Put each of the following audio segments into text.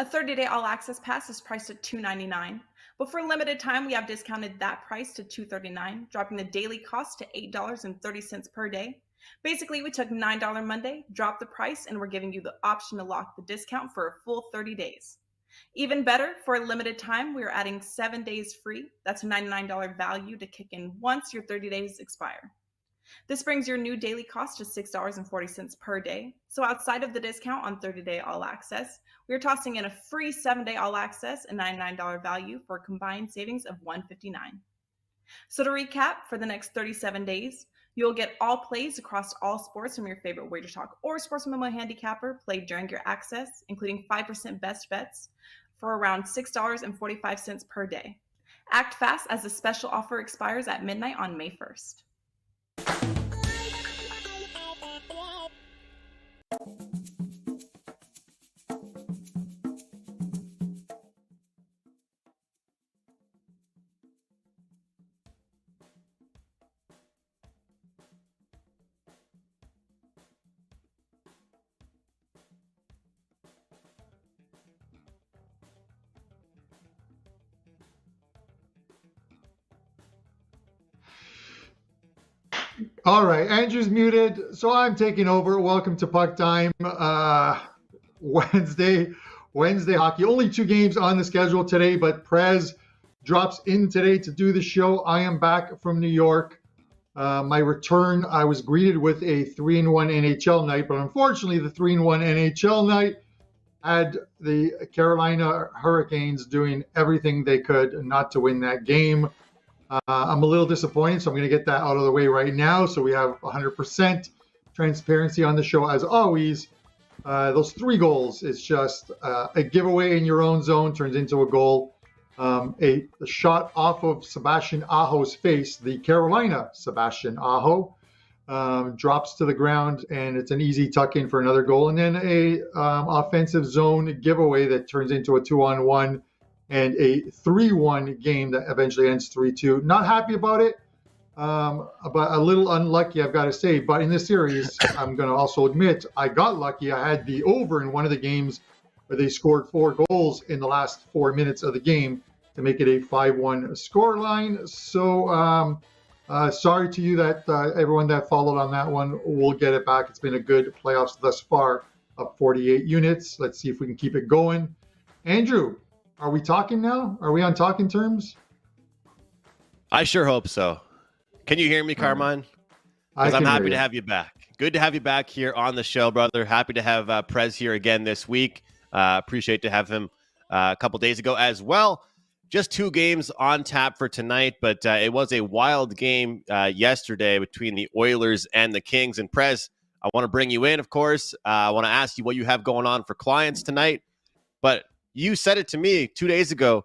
A 30-day all-access pass is priced at $2.99, but for a limited time, we have discounted that price to $2.39, dropping the daily cost to $8.30 per day. Basically, we took $9 Monday, dropped the price, and we're giving you the option to lock the discount for a full 30 days. Even better, for a limited time, we are adding 7 days free. That's a $99 value to kick in once your 30 days expire. This brings your new daily cost to $6.40 per day. So outside of the discount on 30-day all access, we are tossing in a free 7-day all access and $99 value for a combined savings of $159. So to recap, for the next 37 days, you'll get all plays across all sports from your favorite WagerTalk or Sports Memo handicapper played during your access, including 5% best bets for around $6.45 per day. Act fast as the special offer expires at midnight on May 1st. All right, Andrew's muted, so I'm taking over. Welcome to Puck Time. Wednesday hockey. Only 2 games on the schedule today, but Prez drops in today to do the show. I am back from New York. My return, I was greeted with a 3-1 NHL night, but unfortunately the 3-1 NHL night had the Carolina Hurricanes doing everything they could not to win that game. I'm a little disappointed, so I'm going to get that out of the way right now. So we have 100% transparency on the show as always. Those 3 goals, it's just a giveaway in your own zone turns into a goal. A shot off of Sebastian Aho's face, the Carolina Sebastian Aho, drops to the ground, and it's an easy tuck in for another goal. And then a offensive zone giveaway that turns into a 2-on-1. And a 3-1 game that eventually ends 3-2. Not happy about it, but a little unlucky, I've got to say. But in this series, I'm going to also admit I got lucky. I had the over in one of the games where they scored 4 goals in the last 4 minutes of the game to make it a 5-1 scoreline. So sorry to you that everyone that followed on that one. We'll get it back. It's been a good playoffs thus far, up 48 units. Let's see if we can keep it going. Andrew, are we talking now? Are we on talking terms? I sure hope so. Can you hear me, Carmine? Because I'm happy to have you back. Good to have you back here on the show, brother. Happy to have Prez here again this week. Appreciate to have him a couple days ago as well. Just 2 games on tap for tonight, but it was a wild game yesterday between the Oilers and the Kings. And Prez, I want to bring you in, of course. I want to ask you what you have going on for clients tonight. But you said it to me 2 days ago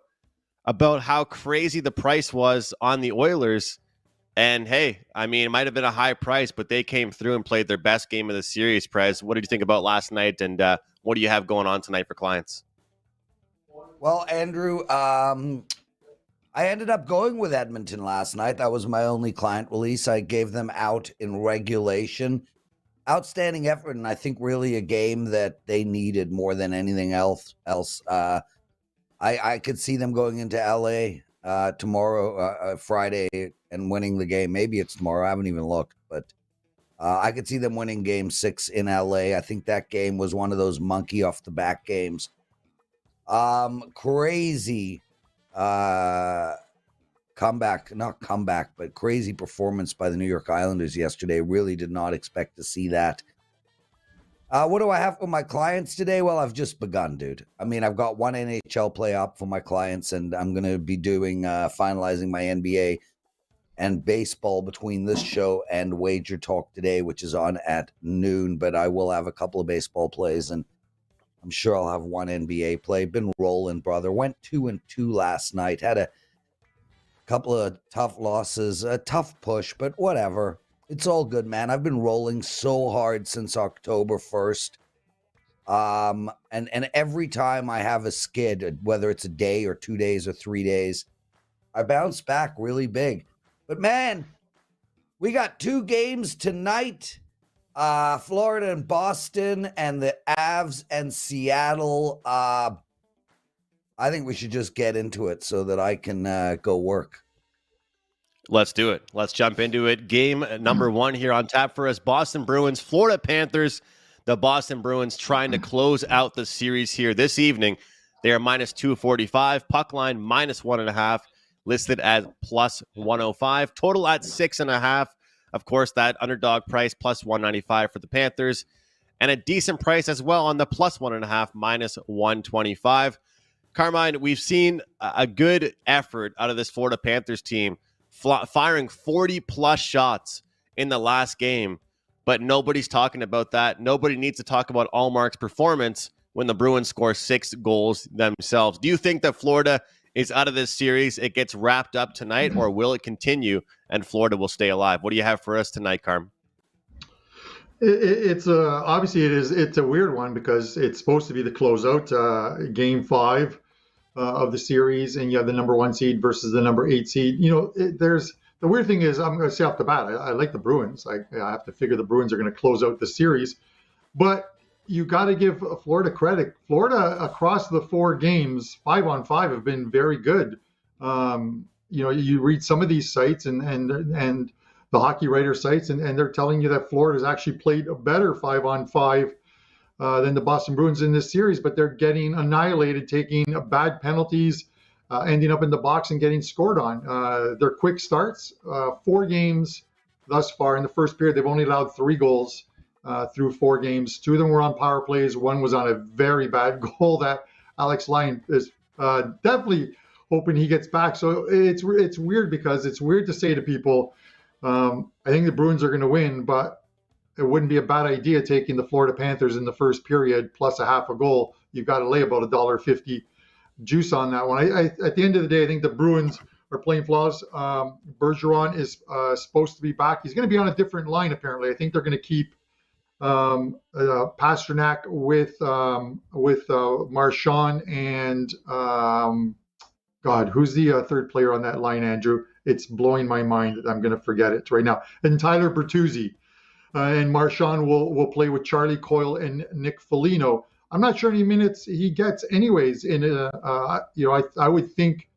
about how crazy the price was on the Oilers. And hey, I mean, it might have been a high price, but they came through and played their best game of the series, Prez. What did you think about last night? And what do you have going on tonight for clients? Well, Andrew, I ended up going with Edmonton last night. That was my only client release. I gave them out in regulation. Outstanding effort, and I think really a game that they needed more than anything else. I could see them going into LA tomorrow, Friday, and winning the game. Maybe it's tomorrow. I haven't even looked, but I could see them winning Game 6 in LA. I think that game was one of those monkey off the back games. Crazy not comeback, but crazy performance by the New York Islanders yesterday. Really did not expect to see that. What do I have for my clients today? Well, I've just begun, dude. I mean, I've got 1 NHL play up for my clients, and I'm going to be doing finalizing my NBA and baseball between this show and WagerTalk today, which is on at noon. But I will have a couple of baseball plays, and I'm sure I'll have 1 NBA play. Been rolling, brother. Went 2-2 last night. Had a couple of tough losses, a tough push, but whatever. It's all good, man. I've been rolling so hard since October 1st. And every time I have a skid, whether it's a day or 2 days or 3 days, I bounce back really big. But man, we got 2 games tonight. Florida and Boston, and the Avs and Seattle. I think we should just get into it so that I can go work. Let's do it. Let's jump into it. Game number 1 here on tap for us. Boston Bruins, Florida Panthers. The Boston Bruins trying to close out the series here this evening. They are minus 245. Puck line minus 1.5. Listed as plus 105. Total at 6.5. Of course, that underdog price plus 195 for the Panthers. And a decent price as well on the plus 1.5 minus 125. Carmine, we've seen a good effort out of this Florida Panthers team, firing 40-plus shots in the last game, but nobody's talking about that. Nobody needs to talk about Allmark's performance when the Bruins score 6 goals themselves. Do you think that Florida is out of this series? It gets wrapped up tonight, or will it continue and Florida will stay alive? What do you have for us tonight, Carm? It's obviously it's a weird one because it's supposed to be the closeout, game 5 of the series, and you have the number 1 seed versus the number 8 seed. There's the weird thing is, I'm going to say off the bat, I like the Bruins. I have to figure the Bruins are going to close out the series, but you got to give Florida credit. Florida across the 4 games, 5-on-5, have been very good. You read some of these sites and the hockey writer sites, and they're telling you that Florida has actually played a better 5-on-5 than the Boston Bruins in this series, but they're getting annihilated, taking bad penalties, ending up in the box and getting scored on. Their quick starts, 4 games thus far in the first period, they've only allowed 3 goals through 4 games. 2 of them were on power plays. 1 was on a very bad goal that Alex Lyon is definitely hoping he gets back. So it's weird because it's weird to say to people, I think the Bruins are going to win, but it wouldn't be a bad idea taking the Florida Panthers in the first period plus a half a goal. You've got to lay about $1.50 juice on that one. At the end of the day, I think the Bruins are playing flaws. Bergeron is supposed to be back. He's going to be on a different line, apparently. I think they're going to keep Pasternak with Marchand and God, who's the third player on that line, Andrew? It's blowing my mind that I'm going to forget it right now. And Tyler Bertuzzi. And Marchand will play with Charlie Coyle and Nick Foligno. I'm not sure how many minutes he gets anyways. I would think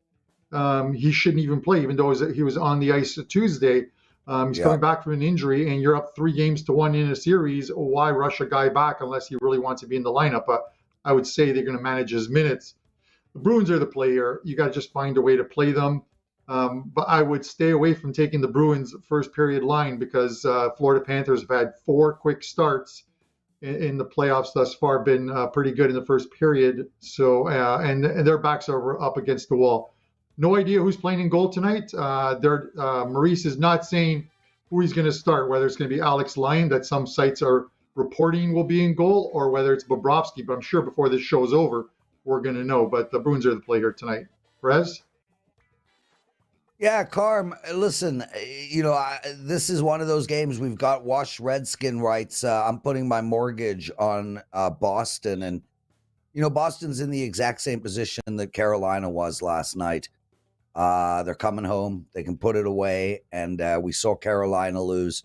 he shouldn't even play, even though he was on the ice Tuesday. He's coming back from an injury, and you're up 3-1 in a series. Why rush a guy back unless he really wants to be in the lineup? But I would say they're going to manage his minutes. The Bruins are the player. You got to just find a way to play them. But I would stay away from taking the Bruins first period line because Florida Panthers have had 4 quick starts in the playoffs thus far, been pretty good in the first period. So and their backs are up against the wall. No idea who's playing in goal tonight. Maurice is not saying who he's going to start, whether it's going to be Alex Lyon that some sites are reporting will be in goal, or whether it's Bobrovsky. But I'm sure before this show's over, we're going to know. But the Bruins are the player tonight. Prez? Yeah, Carm, listen, this is one of those games we've got Wash Redskin rights. I'm putting my mortgage on Boston. And, Boston's in the exact same position that Carolina was last night. They're coming home. They can put it away. And we saw Carolina lose.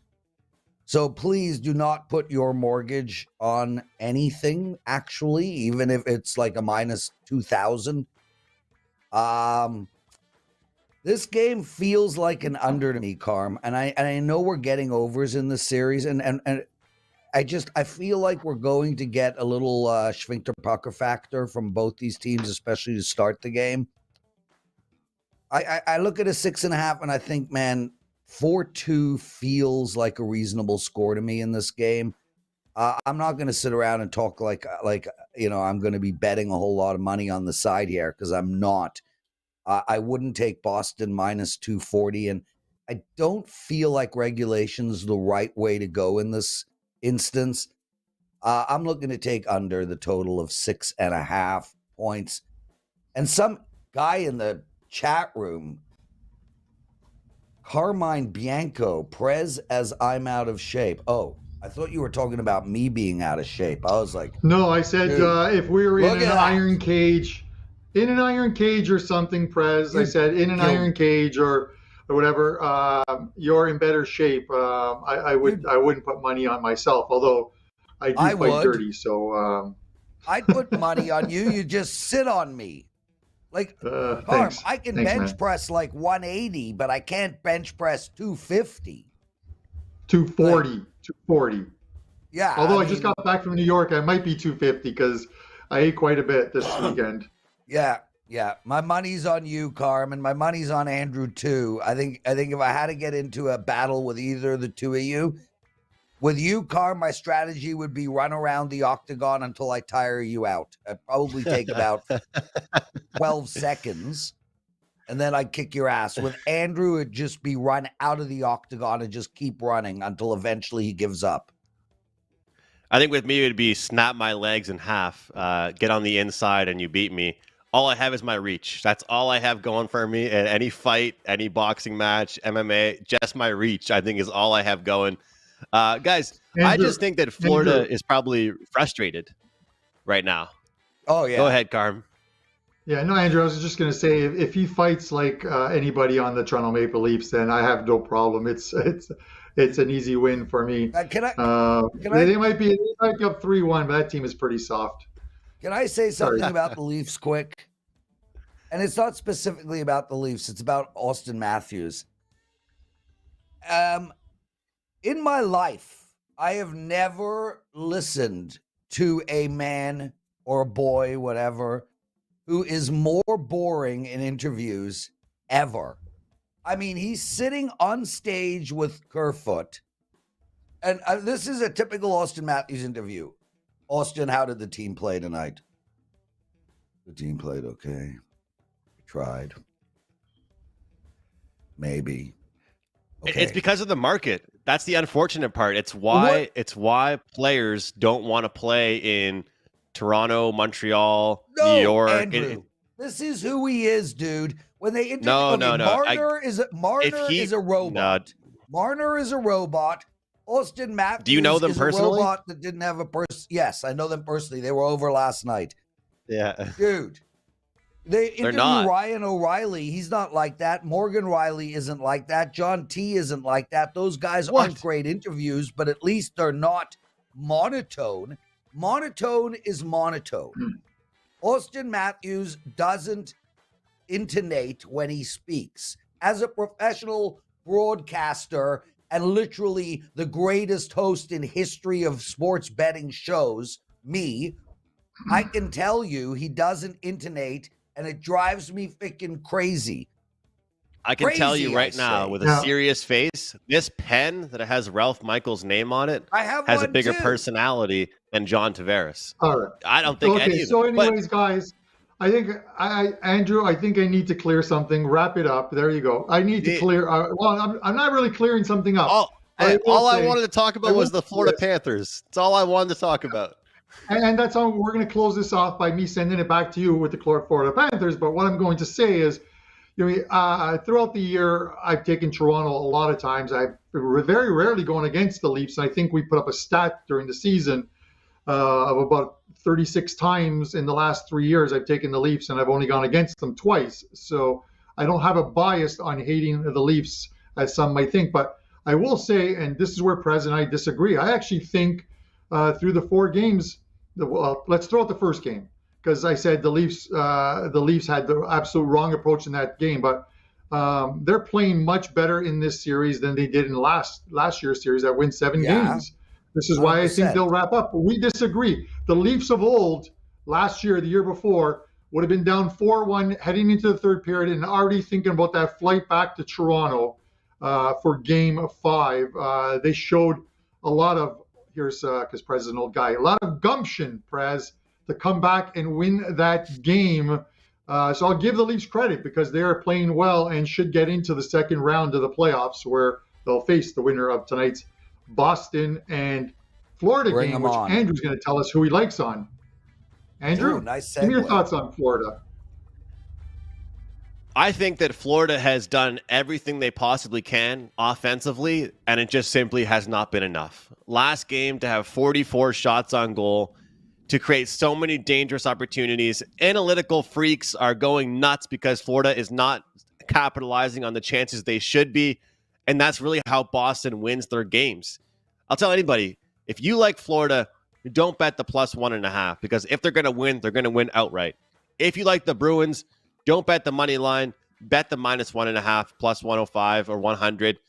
So please do not put your mortgage on anything, actually, even if it's like a minus 2,000. This game feels like an under to me, Carm, and I know we're getting overs in this series, and I feel like we're going to get a little Schwinkter pucker factor from both these teams, especially to start the game. I look at a 6.5, and I think, man, 4-2 feels like a reasonable score to me in this game. I'm not going to sit around and talk like I'm going to be betting a whole lot of money on the side here, because I'm not. I wouldn't take Boston minus 240, and I don't feel like regulation's the right way to go in this instance. I'm looking to take under the total of 6.5 points. And some guy in the chat room, Carmine Bianco, Prez as I'm out of shape. Oh, I thought you were talking about me being out of shape. I was like, no, I said if we were in an iron cage. In an iron cage or something, Prez. I said in an iron cage or whatever. You're in better shape. I wouldn't put money on myself, although I do fight dirty. So I'd put money on you. You just sit on me. Like, Carm, thanks. I can Thanks, bench man. press like 180, but I can't bench press 250. 240. Like, 240. Yeah. Although I just got back from New York, I might be 250 because I ate quite a bit this weekend. Yeah. My money's on you, Carm, and my money's on Andrew too. I think if I had to get into a battle with either of the two of you, with you, Carm, my strategy would be run around the octagon until I tire you out. I'd probably take about 12 seconds, and then I'd kick your ass. With Andrew, it'd just be run out of the octagon and just keep running until eventually he gives up. I think with me, it would be snap my legs in half, get on the inside, and you beat me. All I have is my reach. That's all I have going for me at any fight, any boxing match, MMA. Just my reach, I think, is all I have going. Guys, Andrew, I just think that Florida is probably frustrated right now. Oh, yeah. Go ahead, Carm. Yeah, no, Andrew, I was just going to say, if he fights like anybody on the Toronto Maple Leafs, then I have no problem. It's an easy win for me. They might be up 3-1, but that team is pretty soft. Can I say something about the Leafs quick? And it's not specifically about the Leafs. It's about Austin Matthews. In my life, I have never listened to a man or a boy, whatever, who is more boring in interviews ever. I mean, he's sitting on stage with Kerfoot. And this is a typical Austin Matthews interview. Austin, how did the team play tonight? The team played okay. We tried. Maybe. Okay. It's because of the market. That's the unfortunate part. It's why players don't want to play in Toronto, Montreal, New York. Andrew, this is who he is, dude. When they No. Marner is a robot. No. Marner is a robot. Austin Matthews Do you know them is personally? a robot that didn't have a person. Yes, I know them personally. They were over last night. Yeah. Dude. They interview not. Ryan O'Reilly. He's not like that. Morgan Riley isn't like that. John T isn't like that. Those guys aren't great interviews, but at least they're not monotone. Monotone is monotone. Austin Matthews doesn't intonate when he speaks. As a professional broadcaster and literally the greatest host in history of sports betting shows, me, I can tell you he doesn't intonate, and it drives me freaking crazy. I can tell you right now with a serious face, this pen that has Ralph Michaels' name on it has a bigger personality than John Tavares. All right. I don't think any of them. So anyways, guys, I think, Andrew, I think I need to clear something. Wrap it up. There you go. I need to clear. I'm not really clearing something up. All I wanted to talk about was the Florida Panthers. That's all I wanted to talk about. And that's how we're going to close this off by me sending it back to you with the Florida Panthers. But what I'm going to say is, throughout the year, I've taken Toronto a lot of times. I've very rarely going against the Leafs. I think we put up a stat during the season of about 36 times in the last 3 years I've taken the Leafs, and I've only gone against them twice. So I don't have a bias on hating the Leafs, as some might think. But I will say, and this is where Prez and I disagree, I actually think through the 4 games, let's throw out the first game, because I said the Leafs had the absolute wrong approach in that game, but they're playing much better in this series than they did in last year's series that win 7 games. This is why I think they'll wrap up. But we disagree. The Leafs of old, last year, the year before, would have been down 4-1 heading into the third period and already thinking about that flight back to Toronto for Game 5. They showed a lot of, because Prez is an old guy, a lot of gumption, Prez, to come back and win that game. So I'll give the Leafs credit because they are playing well and should get into the second round of the playoffs, where they'll face the winner of tonight's Boston and Florida game, which Andrew's going to tell us who he likes on. Andrew, nice segue. Give me your thoughts on Florida. I think that Florida has done everything they possibly can offensively, and it just simply has not been enough. Last game, to have 44 shots on goal, to create so many dangerous opportunities. Analytical freaks are going nuts because Florida is not capitalizing on the chances they should be, and that's really how Boston wins their games. I'll tell anybody, if you like Florida, don't bet the +1.5, because if they're going to win outright. If you like the Bruins, don't bet the money line. Bet the -1.5, plus 105 or 100,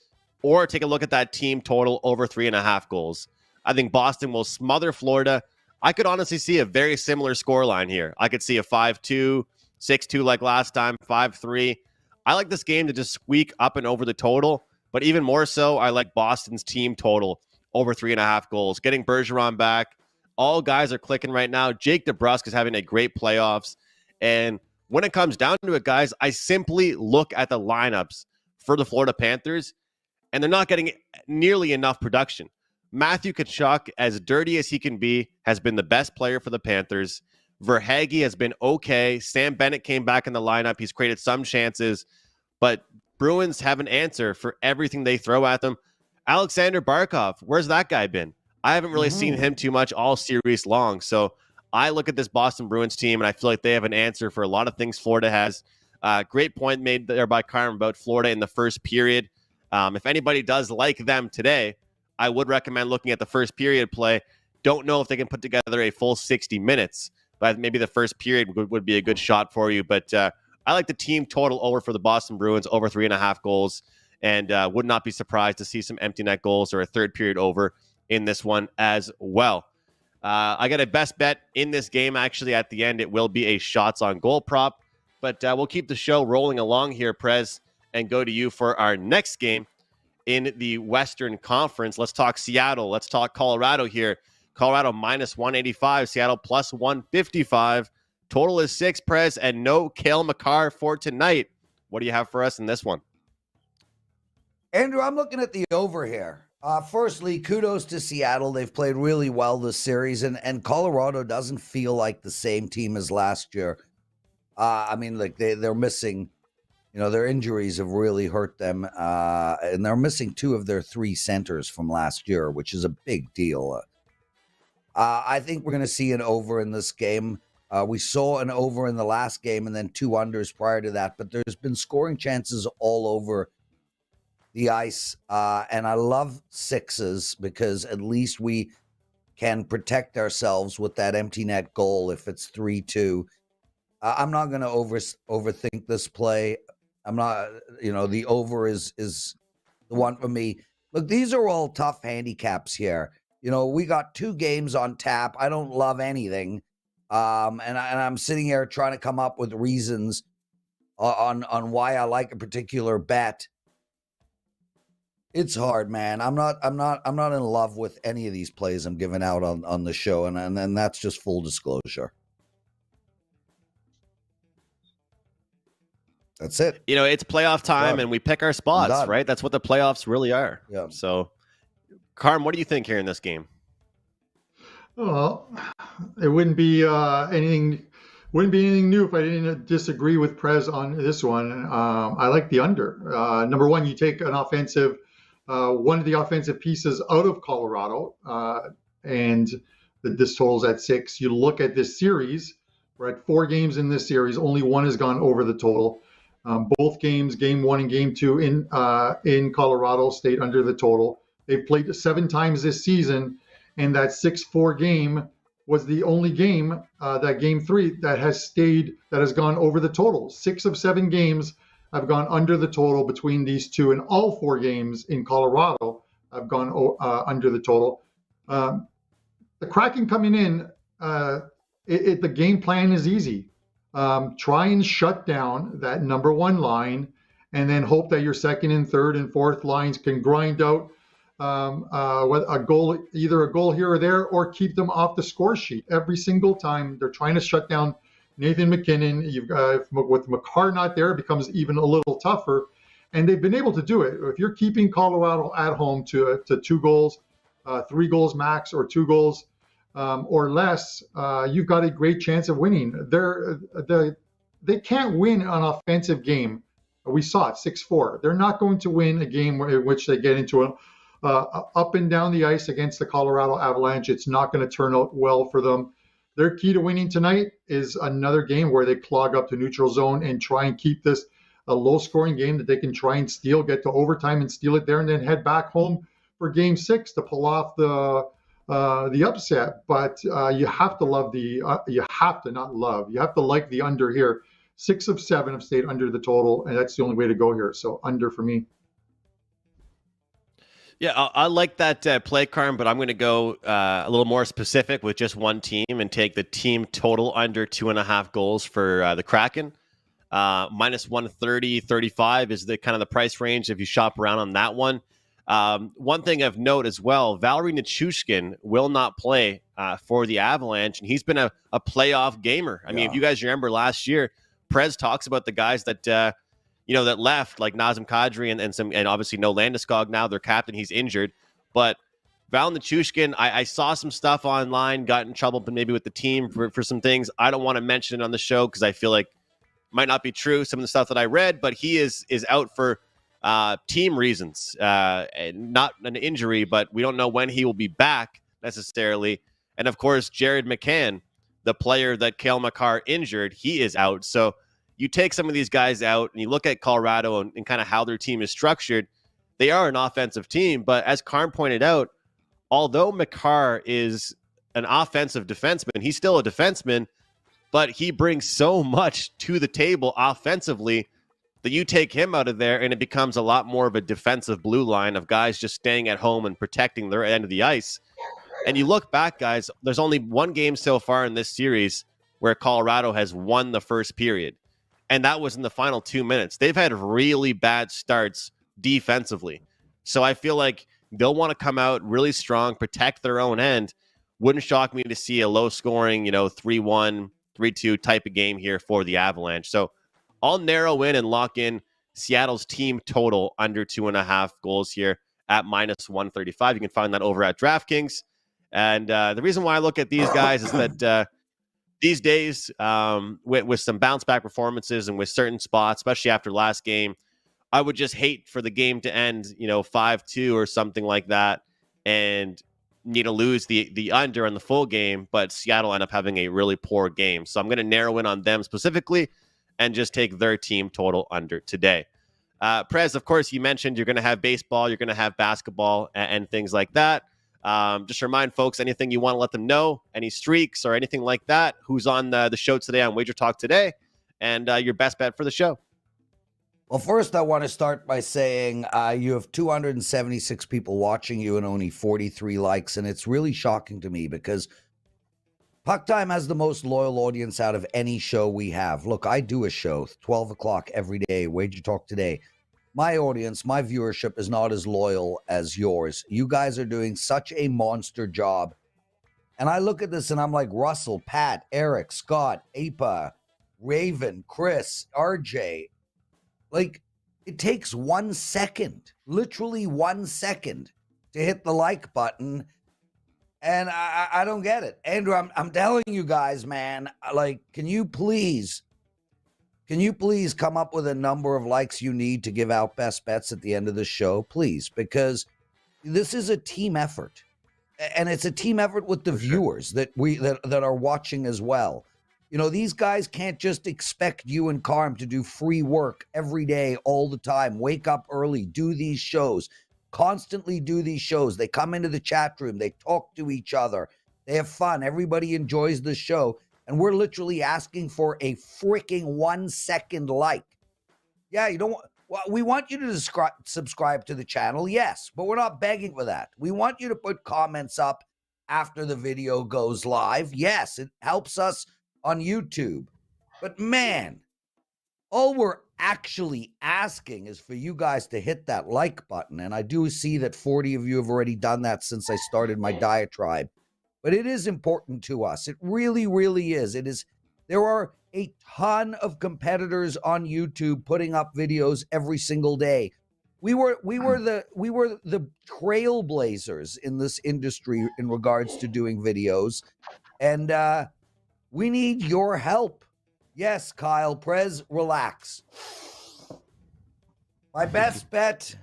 or take a look at that team total over 3.5 goals. I think Boston will smother Florida. I could honestly see a very similar scoreline here. I could see a 5-2, 6-2 like last time, 5-3. I like this game to just squeak up and over the total, but even more so, I like Boston's team total over 3.5 goals. Getting Bergeron back. All guys are clicking right now. Jake DeBrusk is having a great playoffs. And when it comes down to it, guys, I simply look at the lineups for the Florida Panthers, and they're not getting nearly enough production. Matthew Tkachuk, as dirty as he can be, has been the best player for the Panthers. Verhaeghe has been okay. Sam Bennett came back in the lineup. He's created some chances, but Bruins have an answer for everything they throw at them. Alexander Barkov, where's that guy been? I haven't really seen him too much all series long. So I look at this Boston Bruins team, and I feel like they have an answer for a lot of things Florida has. Great point made there by Carmen about Florida in the first period. If anybody does like them today, I would recommend looking at the first period play. Don't know if they can put together a full 60 minutes, but maybe the first period would be a good shot for you. But I like the team total over for the Boston Bruins, over 3.5 goals, and would not be surprised to see some empty net goals or a third period over in this one as well. I got a best bet in this game. Actually, at the end, it will be a shots on goal prop, but we'll keep the show rolling along here, Prez, and go to you for our next game in the Western Conference. Let's talk Seattle. Let's talk Colorado here. Colorado -185, Seattle +155. Total is 6, Prez, and no Cale Makar for tonight. What do you have for us in this one? Andrew, I'm looking at the over here. Firstly, kudos to Seattle. They've played really well this series, and Colorado doesn't feel like the same team as last year. I mean, like they're missing, their injuries have really hurt them, and they're missing 2 of their 3 centers from last year, which is a big deal. I think we're going to see an over in this game. We saw an over in the last game and then 2 unders prior to that, but there's been scoring chances all over the ice, and I love 6s because at least we can protect ourselves with that empty net goal if it's 3-2. I'm not going to overthink this play. I'm not, the over is the one for me. Look, these are all tough handicaps here. We got 2 games on tap. I don't love anything, and I'm sitting here trying to come up with reasons on why I like a particular bet. It's hard, man. I'm not in love with any of these plays I'm giving out on the show, and that's just full disclosure. That's it. It's playoff time, and we pick our spots, right? That's what the playoffs really are. Yeah. So, Carm, what do you think here in this game? Well, it wouldn't be anything new if I didn't disagree with Prez on this one. I like the under. Number one, you take an offensive. One of the offensive pieces out of Colorado, and this total's at 6. You look at this series, we're at 4 games in this series. Only 1 has gone over the total. Both games, game 1 and game 2 in Colorado, stayed under the total. They've played 7 times this season, and that 6-4 game was the only game, that game 3, that has gone over the total. 6 of 7 games have gone under the total between these two, and all 4 games in Colorado have gone under the total. The Kraken coming in, the game plan is easy. Try and shut down that number 1 line, and then hope that your second and third and fourth lines can grind out a goal, either a goal here or there, or keep them off the score sheet every single time. They're trying to shut down Nathan McKinnon. You've got, with Makar not there, it becomes even a little tougher, and they've been able to do it. If you're keeping Colorado at home to 2 goals, 3 goals max, or 2 goals or less, you've got a great chance of winning. They can't win an offensive game. We saw it, 6-4. They're not going to win a game in which they get into an up and down the ice against the Colorado Avalanche. It's not going to turn out well for them. Their key to winning tonight is another game where they clog up the neutral zone and try and keep this a low-scoring game that they can try and steal, get to overtime and steal it there, and then head back home for Game 6 to pull off the upset. But you have to love you have to like the under here. 6 of 7 have stayed under the total, and that's the only way to go here. So under for me. Yeah, I like that play, Carm, but I'm going to go a little more specific with just one team and take the team total under 2.5 goals for the Kraken. Minus 130, 35 is the kind of the price range if you shop around on that one. One thing of note as well, Valeri Nichushkin will not play for the Avalanche, and he's been a playoff gamer. I mean, if you guys remember last year, Prez talks about the guys that that left, like Nazem Kadri and obviously no Landeskog now, their captain, he's injured. But Val Nichushkin, I saw some stuff online, got in trouble maybe with the team for some things. I don't want to mention it on the show because I feel like might not be true, some of the stuff that I read, but he is out for team reasons, not an injury, but we don't know when he will be back necessarily. And of course, Jared McCann, the player that Cale Makar injured, he is out. So you take some of these guys out and you look at Colorado and kind of how their team is structured. They are an offensive team, but as Carm pointed out, although Makar is an offensive defenseman, he's still a defenseman, but he brings so much to the table offensively that you take him out of there and it becomes a lot more of a defensive blue line of guys just staying at home and protecting their end of the ice. And you look back, guys, there's only one game so far in this series where Colorado has won the first period, and that was in the final 2 minutes. They've had really bad starts defensively. So I feel like they'll want to come out really strong, protect their own end. Wouldn't shock me to see a low-scoring, 3-1, 3-2 type of game here for the Avalanche. So I'll narrow in and lock in Seattle's team total under 2.5 goals here at minus 135. You can find that over at DraftKings. And the reason why I look at these guys is that these days, with some bounce back performances and with certain spots, especially after last game, I would just hate for the game to end, 5-2 or something like that, and lose the under on the full game, but Seattle end up having a really poor game. So I'm going to narrow in on them specifically and just take their team total under today. Prez, of course, you mentioned you're going to have baseball, you're going to have basketball and things like that. Just remind folks, anything you want to let them know, any streaks or anything like that, who's on the show today on WagerTalk today, and your best bet for the show. Well, first, I want to start by saying you have 276 people watching you and only 43 likes, and it's really shocking to me because Puck Time has the most loyal audience out of any show we have. Look, I do a show, 12 o'clock every day, WagerTalk Today. My audience, my viewership is not as loyal as yours. You guys are doing such a monster job. And I look at this and I'm like, Russell, Pat, Eric, Scott, Apa, Raven, Chris, RJ. Like, it takes 1 second, literally 1 second to hit the like button. And I don't get it. Andrew, I'm telling you guys, man, like, can you please come up with a number of likes you need to give out best bets at the end of the show, please? Because this is a team effort. And it's a team effort with the viewers that are watching as well. These guys can't just expect you and Carm to do free work every day, all the time. Wake up early, do these shows, constantly do these shows. They come into the chat room, they talk to each other, they have fun. Everybody enjoys the show. And we're literally asking for a freaking 1 second like. Yeah, we want you to subscribe to the channel, yes, but we're not begging for that. We want you to put comments up after the video goes live. Yes, it helps us on YouTube. But man, all we're actually asking is for you guys to hit that like button. And I do see that 40 of you have already done that since I started my diatribe. But it is important to us. It really, really is. There are a ton of competitors on YouTube putting up videos every single day. We were the trailblazers in this industry in regards to doing videos. And we need your help. Yes, Kyle, Prez, relax. My best bet.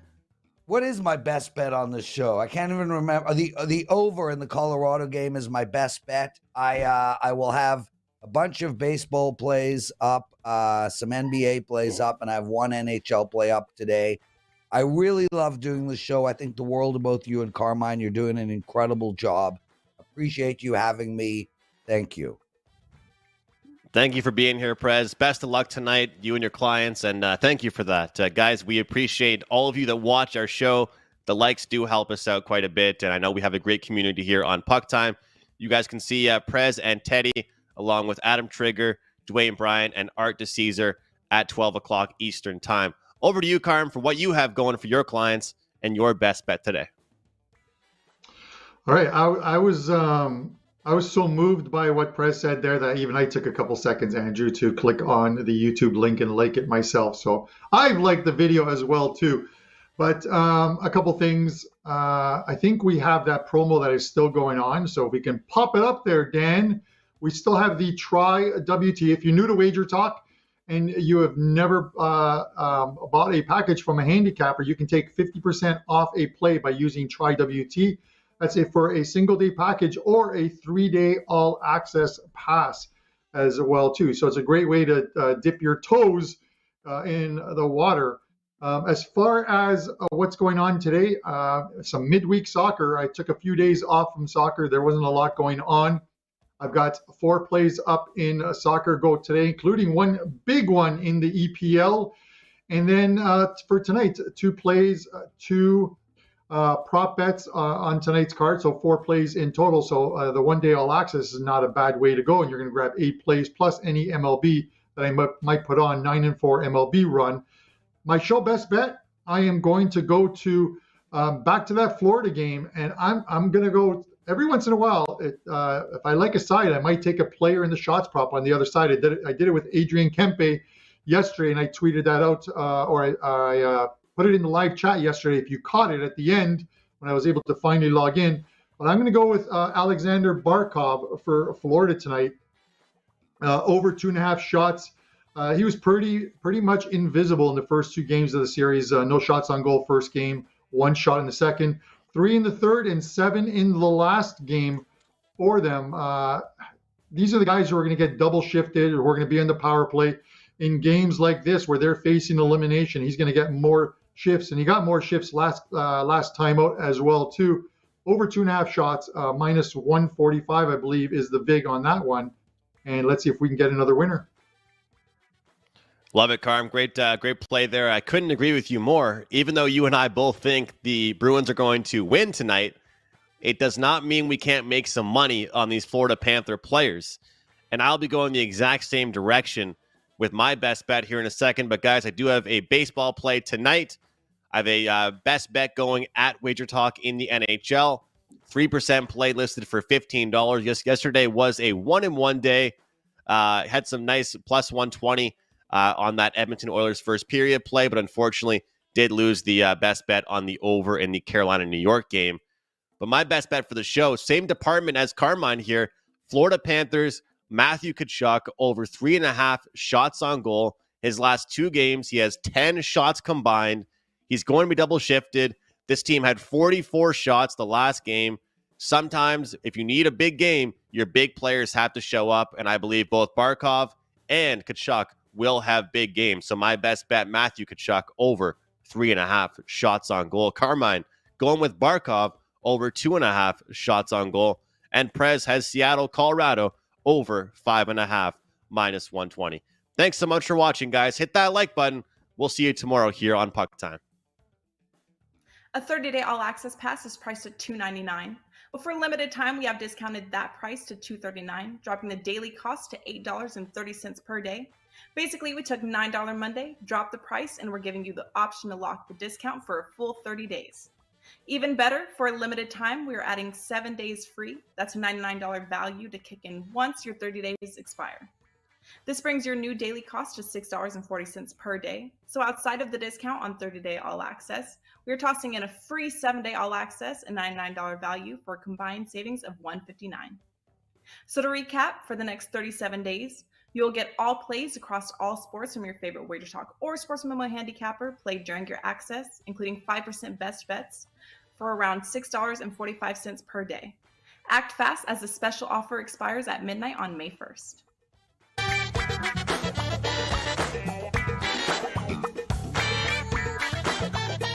What is my best bet on this show? I can't even remember. The over in the Colorado game is my best bet. I will have a bunch of baseball plays up, some NBA plays up, and I have one NHL play up today. I really love doing the show. I think the world of both you and Carmine. You're doing an incredible job. Appreciate you having me. Thank you. Thank you for being here, Prez. Best of luck tonight, you and your clients, and thank you for that. Guys, we appreciate all of you that watch our show. The likes do help us out quite a bit, and I know we have a great community here on Puck Time. You guys can see Prez and Teddy, along with Adam Trigger, Dwayne Bryant, and Art DeCesar at 12 o'clock Eastern Time. Over to you, Carm, for what you have going for your clients and your best bet today. All right, I was so moved by what Prez said there that even I took a couple seconds, Andrew, to click on the YouTube link and like it myself. So I've liked the video as well too. But a couple things. I think we have that promo that is still going on. So if we can pop it up there, Dan. We still have the Try WT. If you're new to WagerTalk and you have never bought a package from a handicapper, you can take 50% off a play by using Try WT. That's for a single-day package or a 3-day all-access pass as well too. So it's a great way to dip your toes in the water. As far as what's going on today, some midweek soccer. I took a few days off from soccer. There wasn't a lot going on. I've got 4 plays up in Soccer Go today, including one big one in the EPL. And then for tonight, 2 plays, 2 prop bets on tonight's card. So 4 plays in total. So the 1-day all access is not a bad way to go. And you're going to grab 8 plays plus any MLB that I might put on, 9-4 MLB run. My show best bet, I am going to go to back to that Florida game. And I'm going to go every once in a while. If I like a side, I might take a player in the shots prop on the other side. I did it with Adrian Kempe yesterday, and I tweeted that out, or I put it in the live chat yesterday. If you caught it at the end when I was able to finally log in. But I'm going to go with Alexander Barkov for Florida tonight. Over 2.5 shots. He was pretty much invisible in the first 2 games of the series. No shots on goal first game, 1 shot in the second. 3 in the third and 7 in the last game for them. These are the guys who are going to get double shifted or who are going to be on the power play in games like this where they're facing elimination. He's going to get more shifts, and he got more shifts last time out as well too. Over 2.5 shots, minus 145, I believe, is the vig on that one. And let's see if we can get another winner. Love it, Carm. Great play there. I couldn't agree with you more. Even though you and I both think the Bruins are going to win tonight, it does not mean we can't make some money on these Florida Panther players. And I'll be going the exact same direction with my best bet here in a second. But guys, I do have a baseball play tonight. I have a best bet going at WagerTalk in the NHL. 3% play listed for $15. Yesterday was a 1-in-1 day. Had some nice plus 120 on that Edmonton Oilers first period play, but unfortunately did lose the best bet on the over in the Carolina-New York game. But my best bet for the show, same department as Carmine here, Florida Panthers, Matthew Tkachuk, over 3.5 shots on goal. His last 2 games, he has 10 shots combined. He's going to be double shifted. This team had 44 shots the last game. Sometimes, if you need a big game, your big players have to show up, and I believe both Barkov and Tkachuk will have big games. So my best bet, Matthew Tkachuk, over 3.5 shots on goal. Carmine going with Barkov, over 2.5 shots on goal. And Prez has Seattle, Colorado, over 5.5, minus 120. Thanks so much for watching, guys. Hit that like button. We'll see you tomorrow here on Puck Time. A 30-day all-access pass is priced at $2.99. But for a limited time, we have discounted that price to $2.39, dropping the daily cost to $8.30 per day. Basically, we took $9 Monday, dropped the price, and we're giving you the option to lock the discount for a full 30 days. Even better, for a limited time, we are adding 7 days free. That's a $99 value to kick in once your 30 days expire. This brings your new daily cost to $6.40 per day. So outside of the discount on 30-day all access, we are tossing in a free 7-day all access and $99 value for a combined savings of $159. So to recap, for the next 37 days, you'll get all plays across all sports from your favorite WagerTalk or Sports Memo handicapper played during your access, including 5% best bets for around $6.45 per day. Act fast as the special offer expires at midnight on May 1st.